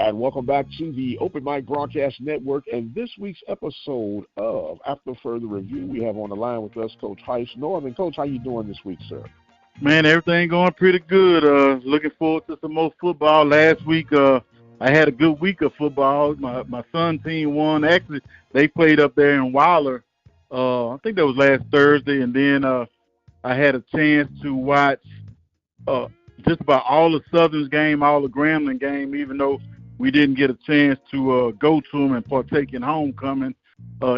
And welcome back to the Open Mic Broadcast Network. And this week's episode of After Further Review, we have on the line with us Coach Heiss Norman. Coach, how you doing this week, sir? Man, everything going pretty good. Looking forward to some more football. Last week, I had a good week of football. My son's team won. Actually, they played up there in Wilder. I think that was last Thursday. And then I had a chance to watch just about all the Southern's game, all the Grambling game, even though we didn't get a chance to go to them and partake in homecoming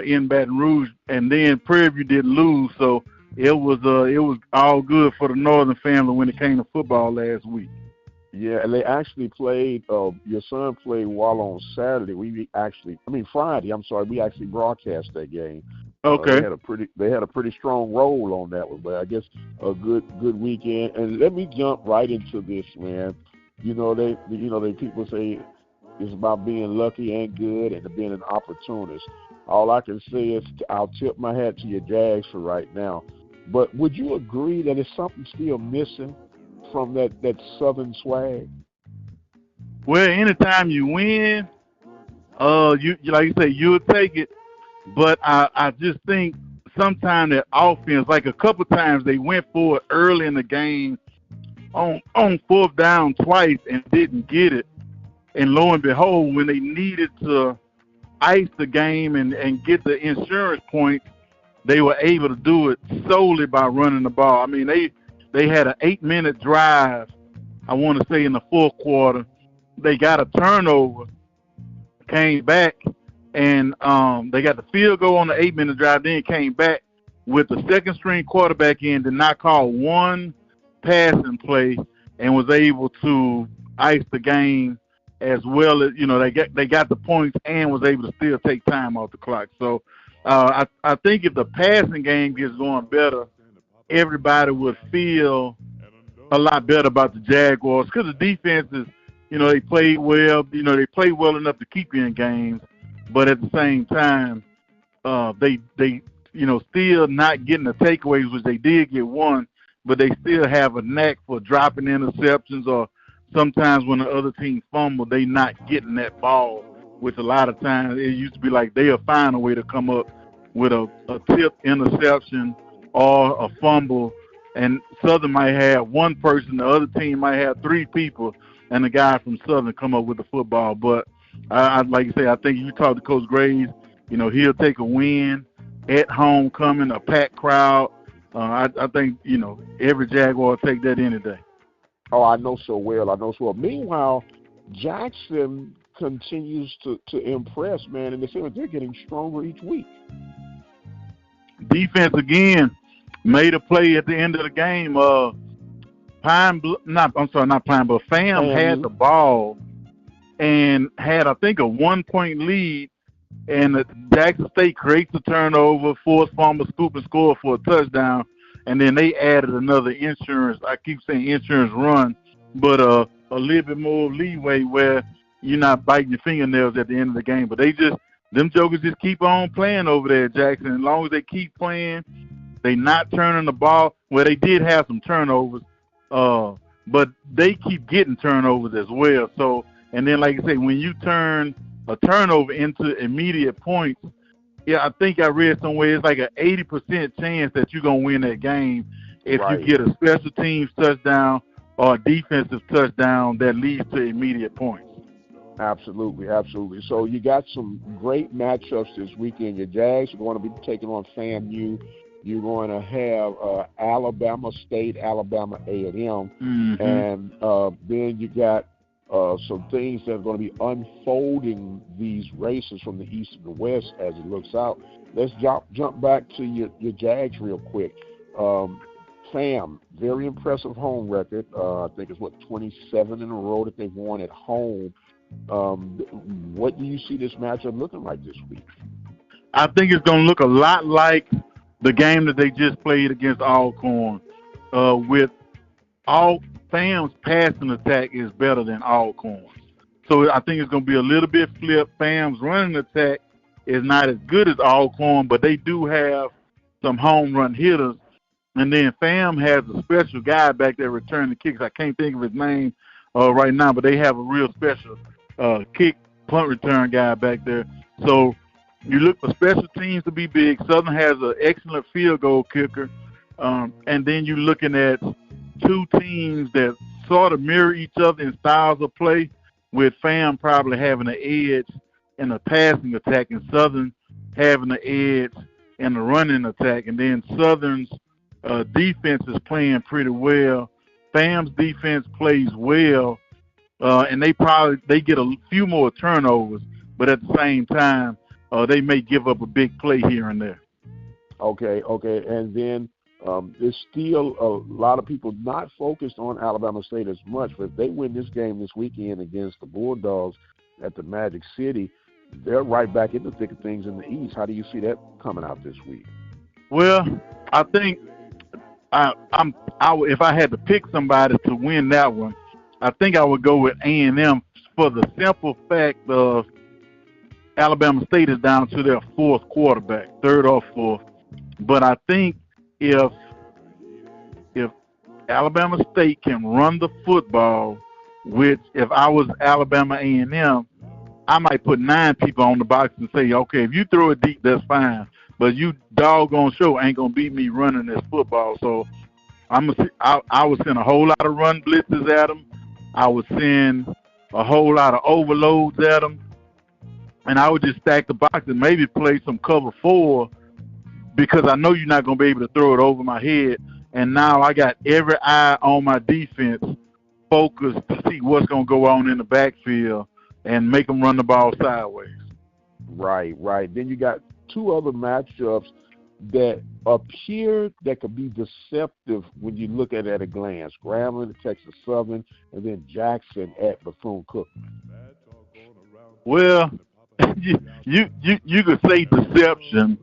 in Baton Rouge. And then Prairie View didn't lose, so it was all good for the Northern family when it came to football last week. Yeah, and they actually played. Your son played while on Saturday. Friday. I'm sorry. We actually broadcast that game. Okay. They had a pretty strong roll on that one, but I guess a good weekend. And let me jump right into this, man. They people say it's about being lucky and good and being an opportunist. All I can say is I'll tip my hat to your Jags for right now. But would you agree that it's something still missing from that Southern swag? Well, anytime you win, you like you say, you'll take it. But I just think sometimes that offense, like a couple times they went for it early in the game on fourth down twice and didn't get it. And lo and behold, when they needed to ice the game and get the insurance points, they were able to do it solely by running the ball. I mean, they had an 8-minute drive, I want to say, in the fourth quarter. They got a turnover, came back, and they got the field goal on the 8-minute drive, then came back with the second-string quarterback in, did not call one passing play, and was able to ice the game as well as, they got the points and was able to still take time off the clock. So I think if the passing game gets going better, everybody would feel a lot better about the Jaguars because the defense is, they played well. They played well enough to keep you in games, but at the same time, they still not getting the takeaways, which they did get one, but they still have a knack for dropping interceptions or sometimes when the other team fumble, they not getting that ball, which a lot of times it used to be like they'll find a way to come up with a tip interception or a fumble, and Southern might have one person, the other team might have three people, and the guy from Southern come up with the football. But I like you say, I think you talk to Coach Graves, he'll take a win at homecoming, a packed crowd. I think, every Jaguar will take that any day. Oh, I know so well. Meanwhile, Jackson continues to impress, man, and they say they're getting stronger each week. Defense again made a play at the end of the game. Fam had the ball and had, I think, a 1-point lead, and Jackson State creates a turnover, forced fumble, scoop and score for a touchdown, and then they added another insurance run, but a little bit more leeway where you're not biting your fingernails at the end of the game. But them jokers just keep on playing over there at Jackson. As long as they keep playing, they not turning the ball. Well, they did have some turnovers, but they keep getting turnovers as well. So, and then like I say, when you turn a turnover into immediate points, yeah, I think I read somewhere it's like an 80% chance that you're going to win that game if you get a special teams touchdown or a defensive touchdown that leads to immediate points. Absolutely. So you got some great matchups this weekend. Your Jags are going to be taking on FAMU. You're going to have Alabama State, Alabama A&M, and then you got some things that are going to be unfolding these races from the East and the West as it looks out. Let's jump back to your Jags real quick. FAM, very impressive home record. I think it's 27 in a row that they've won at home. What do you see this matchup looking like this week? I think it's going to look a lot like the game that they just played against Alcorn. With all FAM's passing attack is better than Alcorn's. So I think it's going to be a little bit flipped. FAM's running attack is not as good as Alcorn, but they do have some home run hitters. And then FAM has a special guy back there returning the kicks. I can't think of his name right now, but they have a real special kick punt return guy back there. So you look for special teams to be big. Southern has an excellent field goal kicker. And then you're looking at two teams that sort of mirror each other in styles of play, with FAM probably having an edge in the passing attack and Southern having an edge in the running attack. And then Southern's defense is playing pretty well. FAM's defense plays well, and they get a few more turnovers, but at the same time, they may give up a big play here and there. Okay. And then there's still a lot of people not focused on Alabama State as much, but if they win this game this weekend against the Bulldogs at the Magic City, they're right back in the thick of things in the East. How do you see that coming out this week? Well, I think if I had to pick somebody to win that one, I think I would go with A&M for the simple fact of Alabama State is down to their fourth quarterback, third or fourth. But I think if Alabama State can run the football, which if I was Alabama A&M, I might put 9 people on the box and say, okay, if you throw it deep, that's fine. But you doggone sure ain't going to beat me running this football. So I would send a whole lot of run blitzes at them. I would send a whole lot of overloads at them. And I would just stack the box and maybe play some cover 4 because I know you're not going to be able to throw it over my head. And now I got every eye on my defense focused to see what's going to go on in the backfield and make them run the ball sideways. Right. Then you got 2 other matchups that appear that could be deceptive when you look at it at a glance. Grambling at Texas Southern, and then Jackson at Bethune-Cookman. Well, you could say deception.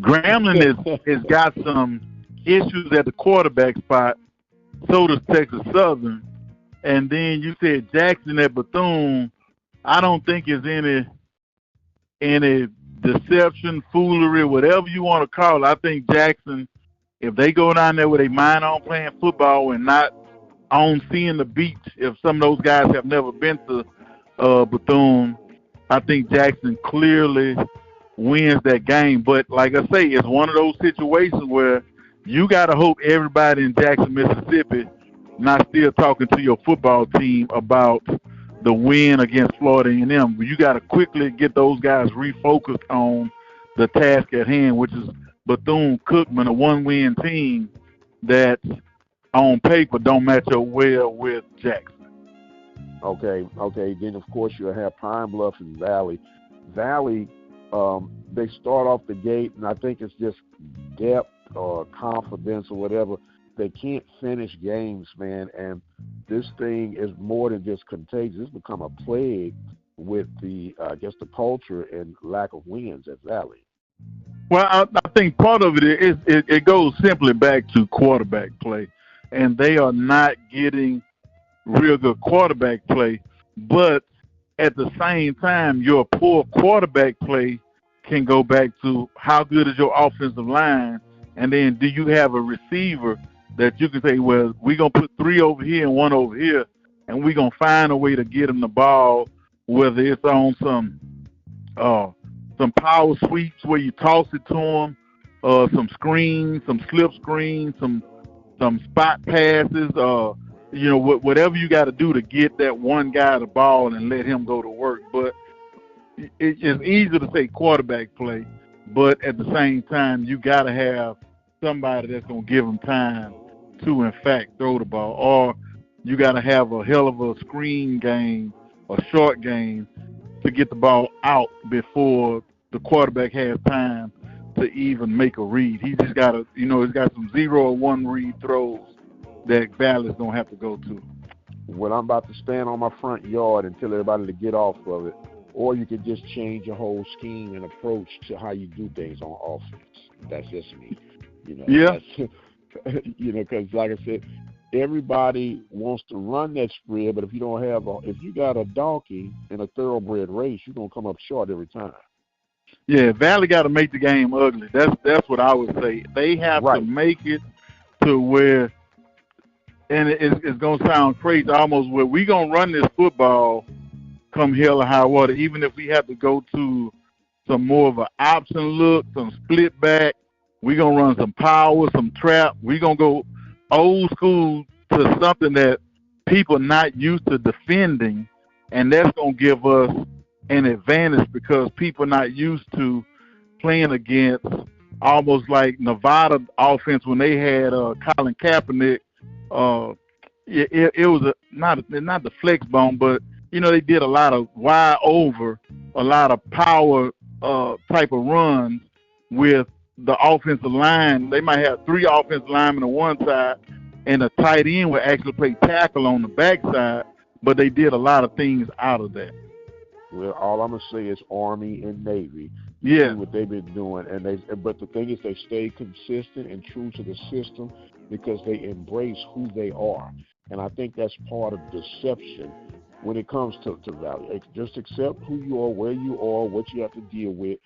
Grambling has got some issues at the quarterback spot. So does Texas Southern. And then you said Jackson at Bethune. I don't think it's any deception, foolery, whatever you want to call it. I think Jackson, if they go down there with a mind on playing football and not on seeing the beach, if some of those guys have never been to Bethune, I think Jackson clearly wins that game. But like I say, it's one of those situations where you got to hope everybody in Jackson, Mississippi, not still talking to your football team about the win against Florida A&M. You got to quickly get those guys refocused on the task at hand, which is Bethune-Cookman, a one-win team that on paper don't match up well with Jackson. Okay. Then, of course, you'll have Pine Bluff and Valley. Valley, they start off the gate, and I think it's just depth or confidence or whatever. They can't finish games, man, and this thing is more than just contagious. It's become a plague with the culture and lack of wins at Valley. Well, I think part of it goes simply back to quarterback play, and they are not getting real good quarterback play. But at the same time, your poor quarterback play can go back to how good is your offensive line, and then do you have a receiver that you can say, well, we're going to put 3 over here and 1 over here, and we're going to find a way to get them the ball, whether it's on some power sweeps where you toss it to them, some screens, some slip screens, some spot passes, whatever you got to do to get that one guy the ball and let him go to work. But it's easy to say quarterback play, but at the same time, you got to have somebody that's going to give them time to, in fact, throw the ball. Or you got to have a hell of a screen game, a short game, to get the ball out before the quarterback has time to even make a read. He just got to, he's got some 0 or 1 read throws that Valley's going to have to go to. Well, I'm about to stand on my front yard and tell everybody to get off of it. Or you could just change your whole scheme and approach to how you do things on offense. That's just me. Yeah. Because like I said, everybody wants to run that spread, but if you got a donkey in a thoroughbred race, you're gonna come up short every time. Yeah, Valley got to make the game ugly. That's what I would say. They have to make it to where, and it's gonna sound crazy, almost where we gonna run this football come hell or high water. Even if we have to go to some more of an option look, some split back, we're going to run some power, some trap. We're going to go old school to something that people not used to defending, and that's going to give us an advantage because people not used to playing against almost like Nevada offense when they had Colin Kaepernick. It was not the flex bone, but they did a lot of wide over, a lot of power type of runs with the offensive line. They might have 3 offensive linemen on one side, and a tight end would actually play tackle on the backside. But they did a lot of things out of that. Well, all I'm gonna say is Army and Navy. Yeah, what they've been doing, but the thing is, they stay consistent and true to the system because they embrace who they are, and I think that's part of deception when it comes to Valley. Just accept who you are, where you are, what you have to deal with.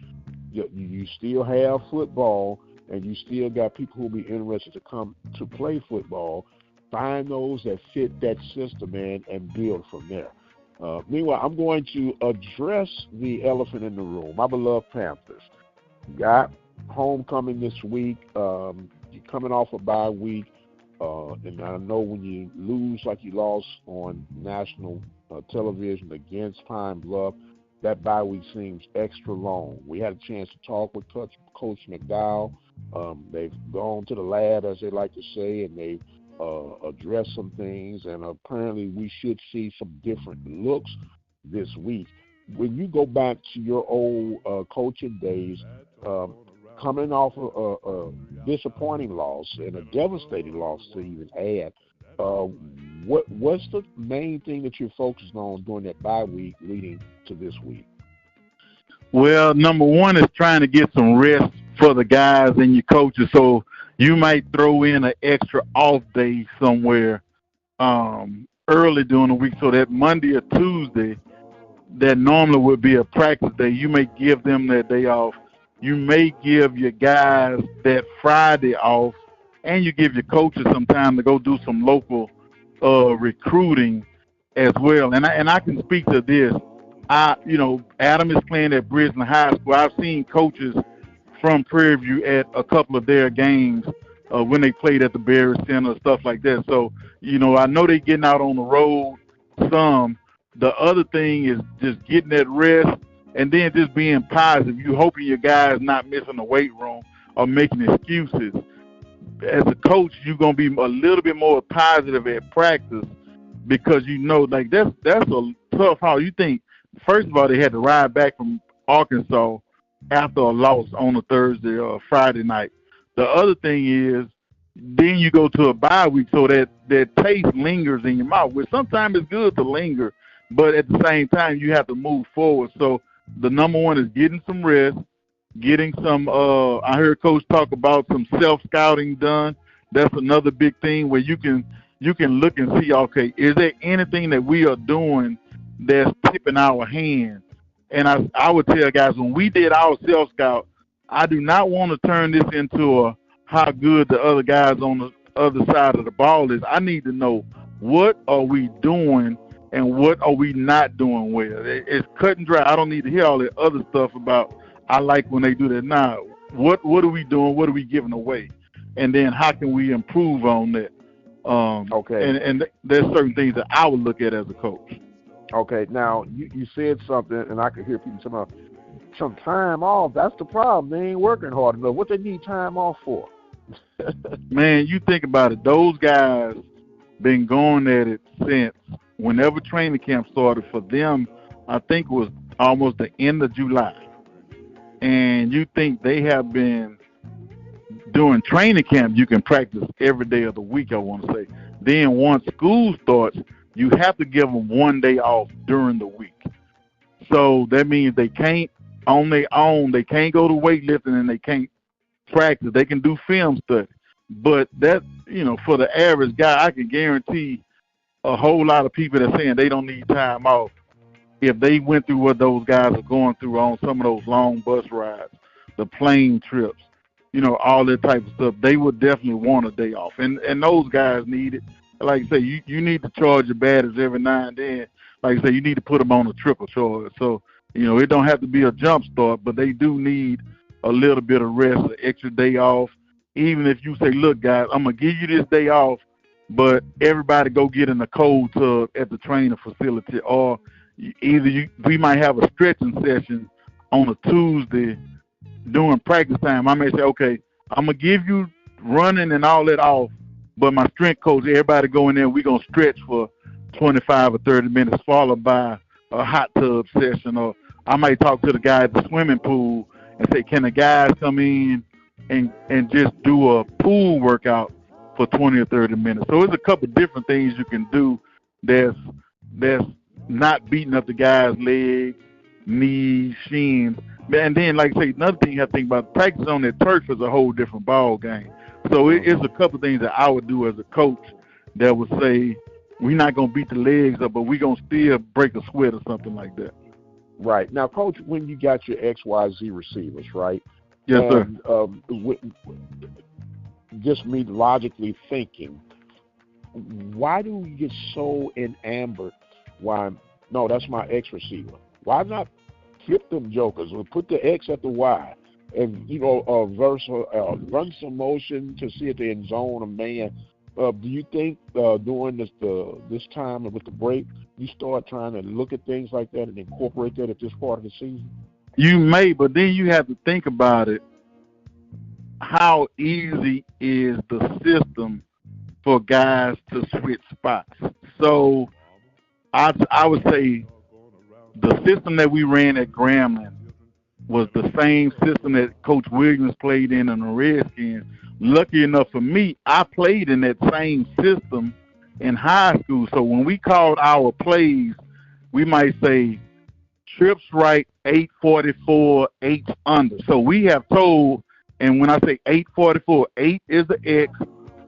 You still have football, and you still got people who will be interested to come to play football. Find those that fit that system, man, and build from there. Meanwhile, I'm going to address the elephant in the room. My beloved Panthers got homecoming this week. You're coming off a bye week, and I know when you lose like you lost on national television against Pine Bluff, that bye week seems extra long. We had a chance to talk with Coach McDowell. They've gone to the lab, as they like to say, and they've address some things, and apparently we should see some different looks this week. When you go back to your old coaching days, coming off a disappointing loss and a devastating loss to even add, what's the main thing that you're focused on during that bye week leading to this week? Well, number one is trying to get some rest for the guys and your coaches. So you might throw in an extra off day somewhere early during the week so that Monday or Tuesday that normally would be a practice day, you may give them that day off. You may give your guys that Friday off, and you give your coaches some time to go do some local recruiting as well. And I can speak to this. Adam is playing at Brisbane High School. I've seen coaches from Prairie View at a couple of their games when they played at the Berry Center, stuff like that. So, I know they're getting out on the road some. The other thing is just getting that rest and then just being positive. You hoping your guys not missing the weight room or making excuses. As a coach, you're going to be a little bit more positive at practice because that's a tough haul. You think, first of all, they had to ride back from Arkansas after a loss on a Thursday or Friday night. The other thing is then you go to a bye week so that taste lingers in your mouth, which sometimes it's good to linger, but at the same time you have to move forward. So the number one is getting some rest, getting some I heard Coach talk about some self-scouting done. That's another big thing where you can look and see, okay, is there anything that we are doing that's tipping our hand? And I would tell guys, when we did our self-scout, I do not want to turn this into how good the other guys on the other side of the ball is. I need to know what are we doing and what are we not doing well. It's cut and dry. I don't need to hear all that other stuff about I like when they do that. Now, what are we doing? What are we giving away? And then how can we improve on that? Okay. And there's certain things that I would look at as a coach. Okay, now you said something, and I could hear people talking about some time off. That's the problem. They ain't working hard enough. What they need time off for? Man, you think about it. Those guys been going at it since whenever training camp started for them. I think it was almost the end of July. And you think they have been doing training camp, you can practice every day of the week, I want to say. Then once school starts, you have to give them one day off during the week. So that means they can't, on their own, they can't go to weightlifting and they can't practice. They can do film study. But that, for the average guy, I can guarantee a whole lot of people that are saying they don't need time off. If they went through what those guys are going through on some of those long bus rides, the plane trips, all that type of stuff, they would definitely want a day off. And those guys need it. Like I say, you need to charge your batteries every now and then. like I say, you need to put them on a triple choice. So, it don't have to be a jump start, but they do need a little bit of rest, an extra day off. Even if you say, look, guys, I'm going to give you this day off, but everybody go get in the cold tub at the training facility, or we might have a stretching session on a Tuesday during practice time. I may say, okay, I'm going to give you running and all that off, but my strength coach, everybody go in there, we're going to stretch for 25 or 30 minutes, followed by a hot tub session. Or I might talk to the guy at the swimming pool and say, can the guys come in and just do a pool workout for 20 or 30 minutes? So there's a couple of different things you can do that's not beating up the guy's legs, knees, shins. And then, like I say, another thing you have to think about, practice on that turf is a whole different ball game. So it's a couple of things that I would do as a coach that would say, we're not going to beat the legs up, but we're going to still break a sweat or something like that. Right. Now, Coach, when you got your XYZ receivers, right? Yes, sir. Just me logically thinking, why do we get so enamored? Why? No, that's my X receiver. Why not flip them jokers or put the X at the Y and, run some motion to see if they in zone a man? Do you think during this time with the break, you start trying to look at things like that and incorporate that at this part of the season? You may, but then you have to think about it. How easy is the system for guys to switch spots? So I would say the system that we ran at Grambling was the same system that Coach Williams played in the Redskins. Lucky enough for me, I played in that same system in high school. So when we called our plays, we might say trips right, 844, 8 under. So we have told, and when I say 844, 8 is the X,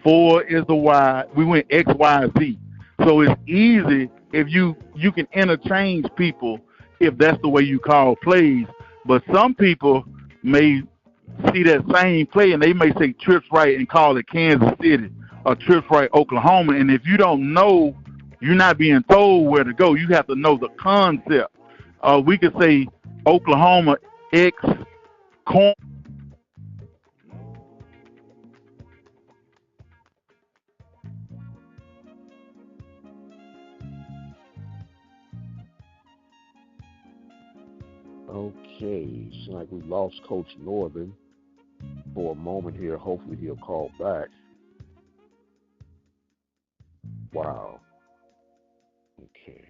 4 is the Y. We went X, Y, Z. So it's easy if you can interchange people if that's the way you call plays. But some people may see that same play and they may say trips right and call it Kansas City or trips right Oklahoma. And if you don't know, you're not being told where to go. You have to know the concept. We could say Oklahoma X corn. Okay, seems like we lost Coach Northern for a moment here. Hopefully he'll call back. Wow. Okay.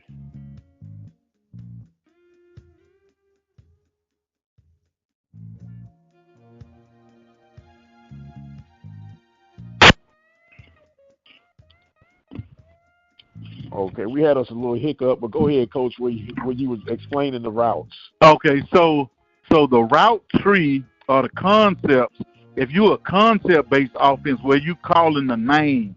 Okay, we had us a little hiccup, but go ahead, Coach, when you was explaining the routes. Okay, so the route tree or the concepts, if you're a concept-based offense where you calling the name,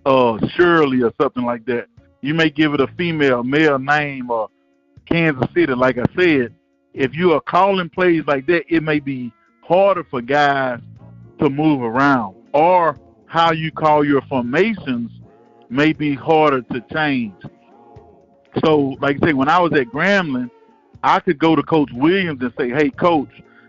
Shirley or something like that, you may give it a female, male name or Kansas City, like I said. If you are calling plays like that, it may be harder for guys to move around. Or how you call your formations may be harder to change. So, like I say, when I was at Grambling, I could go to Coach Williams and say, hey, Coach,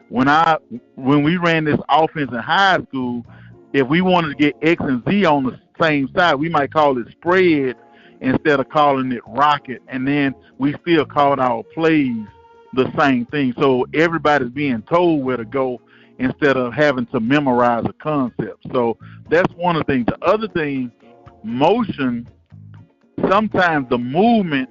when we ran this offense in high school, if we wanted to get X and Z on the same side, we might call it spread instead of calling it rocket. And then we still called our plays the same thing. So everybody's being told where to go instead of having to memorize a concept. So that's one of the things. The other thing, motion, sometimes the movement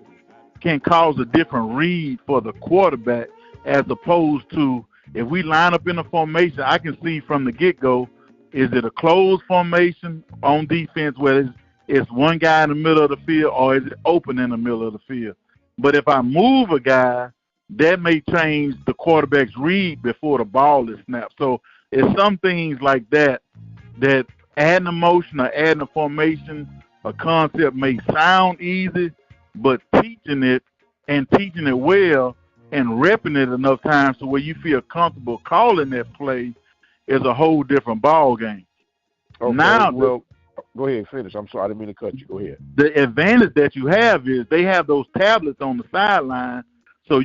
can cause a different read for the quarterback as opposed to if we line up in a formation, I can see from the get-go, is it a closed formation on defense where it's one guy in the middle of the field or is it open in the middle of the field? But if I move a guy, that may change the quarterback's read before the ball is snapped. So it's some things like that adding a motion or adding a formation, a concept may sound easy, but teaching it well and repping it enough times to where you feel comfortable calling that play is a whole different ball game. Okay, Now, well, Go ahead, finish. I'm sorry, I didn't mean to cut you. Go ahead. The advantage that you have is they have those tablets on the sideline, so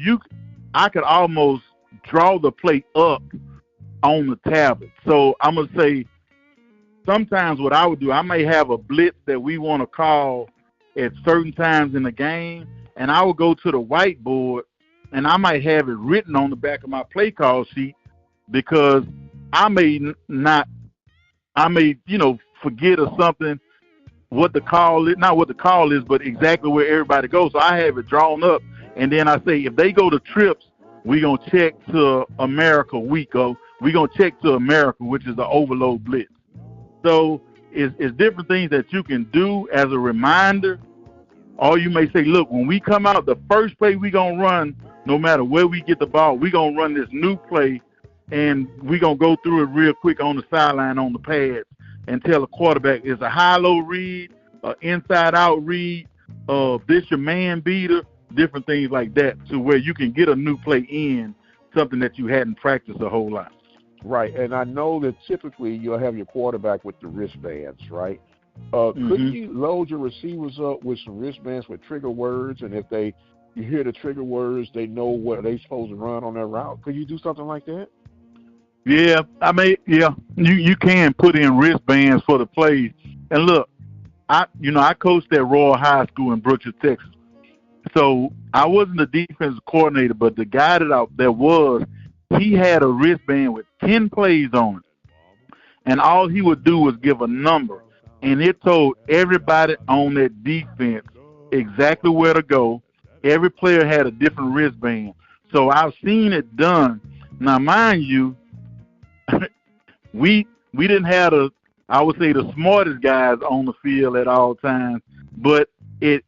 I could almost draw the play up on the tablet. So I'm gonna say sometimes what I would do, I may have a blitz that we want to call at certain times in the game, and I would go to the whiteboard and I might have it written on the back of my play call sheet because I may forget or something what the call is, not what the call is, but exactly where everybody goes. So I have it drawn up, and then I say if they go to trips, we're going to check to America week, or we're going to check to America, which is the overload blitz. So it's different things that you can do as a reminder. Or you may say, look, when we come out, the first play we're going to run, no matter where we get the ball, we're going to run this new play, and we're going to go through it real quick on the sideline on the pads and tell the quarterback it's a high-low read, inside-out read, this your man beater, different things like that, to where you can get a new play in, something that you hadn't practiced a whole lot. Right, and I know that typically you'll have your quarterback with the wristbands, right? Couldn't you load your receivers up with some wristbands with trigger words, and if you hear the trigger words, they know what they're supposed to run on their route? Could you do something like that? Yeah, you can put in wristbands for the plays. And look, I coached at Royal High School in Brookshire, Texas. So I wasn't the defensive coordinator, but the guy he had a wristband with 10 plays on it. And all he would do was give a number. And it told everybody on that defense exactly where to go. Every player had a different wristband. So I've seen it done. Now, mind you, we didn't have I would say the smartest guys on the field at all times, but it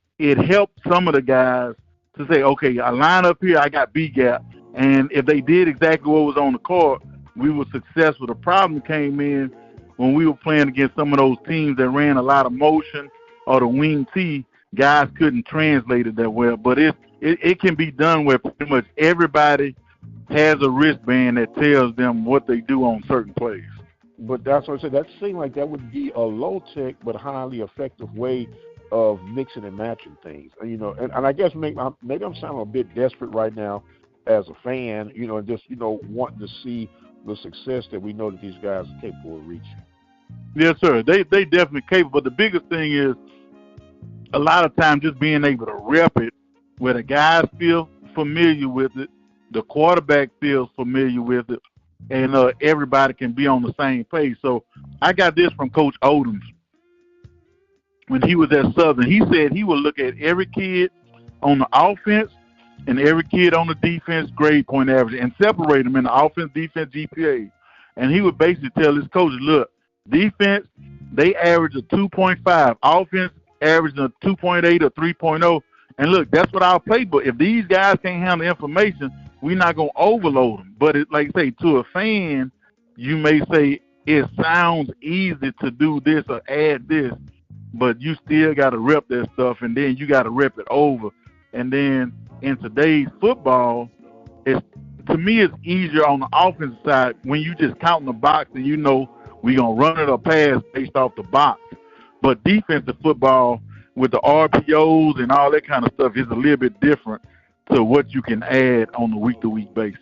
helped some of the guys to say, okay, I line up here, I got B gap, and if they did exactly what was on the court, we were successful. The problem came in when we were playing against some of those teams that ran a lot of motion or the wing T. Guys couldn't translate it that well, but it can be done where pretty much everybody has a wristband that tells them what they do on certain plays. But that's what I said. That seemed like that would be a low-tech but highly effective way of mixing and matching things. And I guess maybe I'm sounding a bit desperate right now as a fan, and just, wanting to see the success that we know that these guys are capable of reaching. Yes, sir. They definitely capable. But the biggest thing is a lot of times just being able to rep it where the guys feel familiar with it, the quarterback feels familiar with it, and everybody can be on the same page. So I got this from Coach Odoms when he was at Southern. He said he would look at every kid on the offense and every kid on the defense grade point average and separate them in the offense, defense, GPA. And he would basically tell his coaches, look, defense, they average a 2.5. Offense average a 2.8 or 3.0. And look, that's what our playbook. If these guys can't handle information, we're not going to overload them. But like I say, to a fan, you may say it sounds easy to do this or add this, but you still got to rep that stuff, and then you got to rep it over. And then in today's football, to me, it's easier on the offensive side when you just count the box and you know we're going to run it or pass based off the box. But defensive football with the RPOs and all that kind of stuff is a little bit different to what you can add on a week-to-week basis.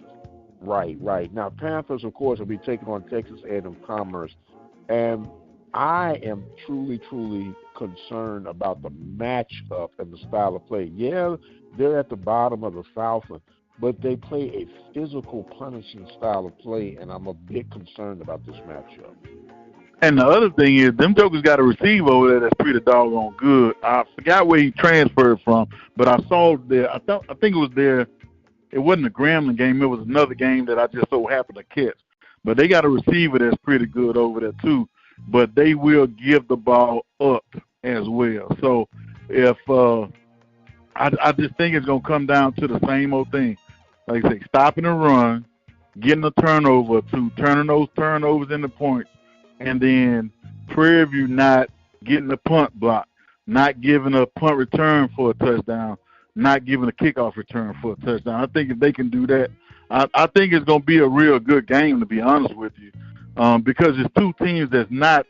Right. Now, Panthers, of course, will be taking on Texas A&M Commerce. And I am truly, truly concerned about the matchup and the style of play. Yeah, they're at the bottom of the Southland, but they play a physical, punishing style of play, and I'm a bit concerned about this matchup. And the other thing is, them jokers got a receiver over there that's pretty doggone good. I forgot where he transferred from, but I saw there. I think it was there. It wasn't a Grambling game. It was another game that I just so happened to catch. But they got a receiver that's pretty good over there too. But they will give the ball up as well. So if I just think it's gonna come down to the same old thing, like I say, stopping the run, getting a turnover, turning those turnovers into points. And then Prairie View not getting a punt block, not giving a punt return for a touchdown, not giving a kickoff return for a touchdown. I think if they can do that, I think it's going to be a real good game, to be honest with you, because it's two teams that's not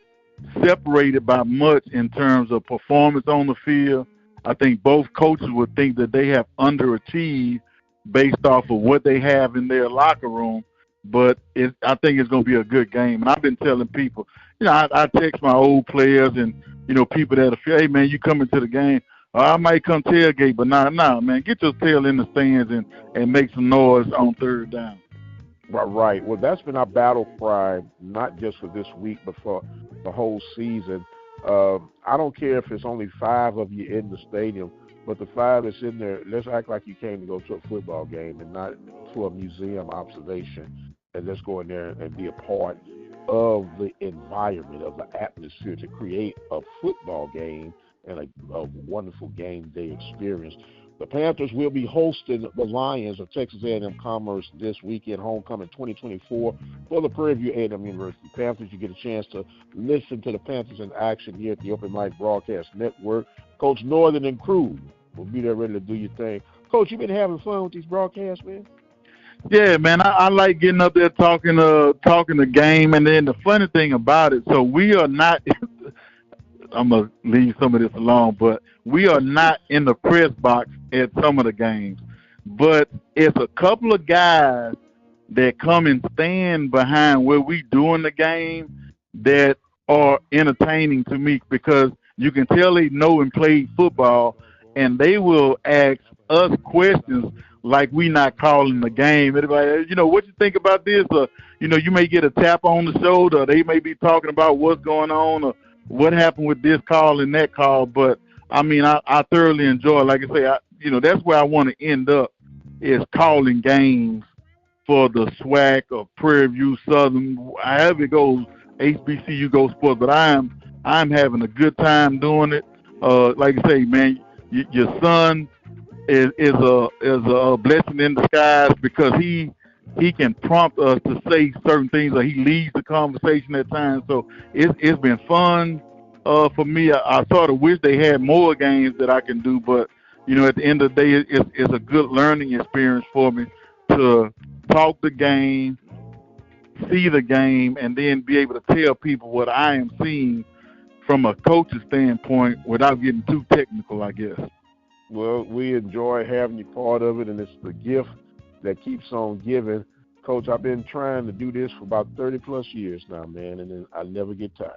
separated by much in terms of performance on the field. I think both coaches would think that they have underachieved based off of what they have in their locker room. But I think it's going to be a good game. And I've been telling people, I text my old players and, people that feel, hey, man, you coming to the game. I might come tailgate, but nah, man, get your tail in the stands and make some noise on third down. Right. Well, that's been our battle cry, not just for this week, but for the whole season. I don't care if it's only 5 of you in the stadium, but the 5 that's in there, let's act like you came to go to a football game and not to a museum observation. And let's go in there and be a part of the environment, of the atmosphere to create a football game and a wonderful game day experience. The Panthers will be hosting the Lions of Texas A&M Commerce this weekend, homecoming 2024 for the Prairie View A&M University Panthers. You get a chance to listen to the Panthers in action here at the Open Mic Broadcast Network. Coach Northern and crew will be there ready to do your thing. Coach, you been having fun with these broadcasts, man? Yeah, man, I like getting up there talking the game, and then the funny thing about it, so we are not. I'm gonna leave some of this alone, but we are not in the press box at some of the games. But it's a couple of guys that come and stand behind where we doing the game that are entertaining to me because you can tell they know and play football, and they will ask us questions like we not calling the game. Everybody, what you think about this? Or, you may get a tap on the shoulder. They may be talking about what's going on or what happened with this call and that call. But, I thoroughly enjoy it. Like I say, that's where I want to end up is calling games for the SWAC or Prairie View Southern, however it goes, HBCU Go Sports. But I'm having a good time doing it. Like I say, man, your son is a blessing in disguise because he can prompt us to say certain things or he leads the conversation at times. So it's been fun for me. I sort of wish they had more games that I can do, but at the end of the day, it's a good learning experience for me to talk the game, see the game, and then be able to tell people what I am seeing from a coach's standpoint without getting too technical, I guess. Well, we enjoy having you part of it, and it's the gift that keeps on giving. Coach, I've been trying to do this for about 30-plus years now, man, and I never get tired.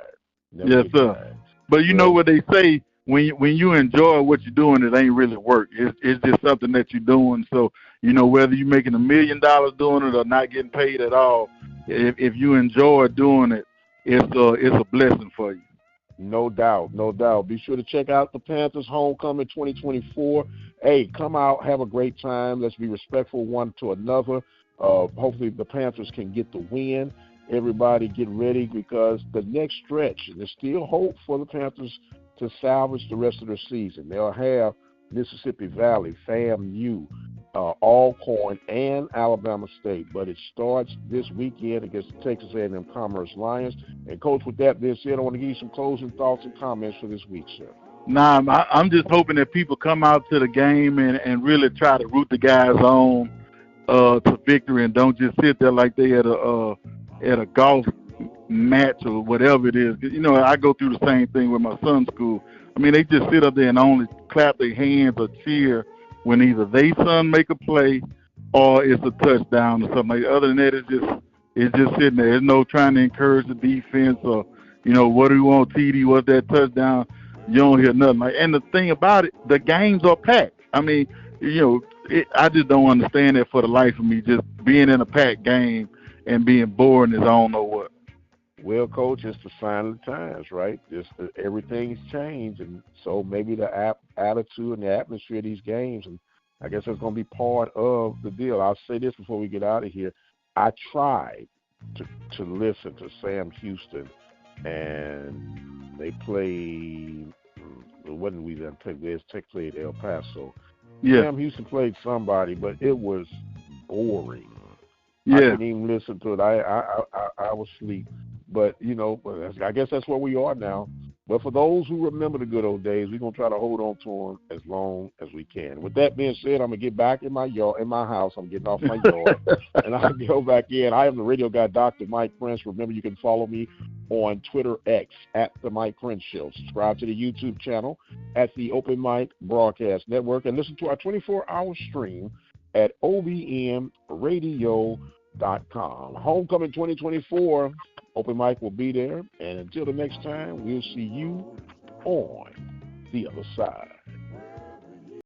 Yes, sir. But you know what they say, when you enjoy what you're doing, it ain't really work. It's just something that you're doing. So, whether you're making $1 million doing it or not getting paid at all, if you enjoy doing it, it's a blessing for you. No doubt, no doubt. Be sure to check out the Panthers Homecoming 2024. Hey, come out, have a great time. Let's be respectful one to another. Hopefully the Panthers can get the win. Everybody get ready because the next stretch, there's still hope for the Panthers to salvage the rest of their season. They'll have Mississippi Valley, FAMU, Alcorn, and Alabama State. But it starts this weekend against the Texas A&M Commerce Lions. And, Coach, with that being said, I want to give you some closing thoughts and comments for this week, sir. Nah, I'm just hoping that people come out to the game and really try to root the guys on to victory and don't just sit there like they at a golf match or whatever it is. I go through the same thing with my son's school. They just sit up there and only clap their hands or cheer when either they son make a play or it's a touchdown or something. Like, other than that, it's just sitting there. There's no trying to encourage the defense or, what do you want, TD, what's that touchdown? You don't hear nothing. And the thing about it, the games are packed. I just don't understand that for the life of me, just being in a packed game and being bored is I don't know what. Well, Coach, it's the sign of the times, right? Everything's changed, and so maybe the attitude and the atmosphere of these games, and I guess that's going to be part of the deal. I'll say this before we get out of here. I tried to listen to Sam Houston, and they played – it wasn't we that played. They played El Paso. Yeah. Sam Houston played somebody, but it was boring. Yeah. I couldn't even listen to it. I was asleep. But, I guess that's where we are now. But for those who remember the good old days, we're going to try to hold on to them as long as we can. With that being said, I'm going to get back in my yard, in my house. I'm getting off my yard, and I'll go back in. I am the radio guy, Dr. Mike Prince. Remember, you can follow me on Twitter X at The Mike Prince Show. Subscribe to the YouTube channel at the Open Mic Broadcast Network, and listen to our 24-hour stream at obmradio.com. Homecoming 2024. Open Mic will be there. And until the next time, we'll see you on the other side.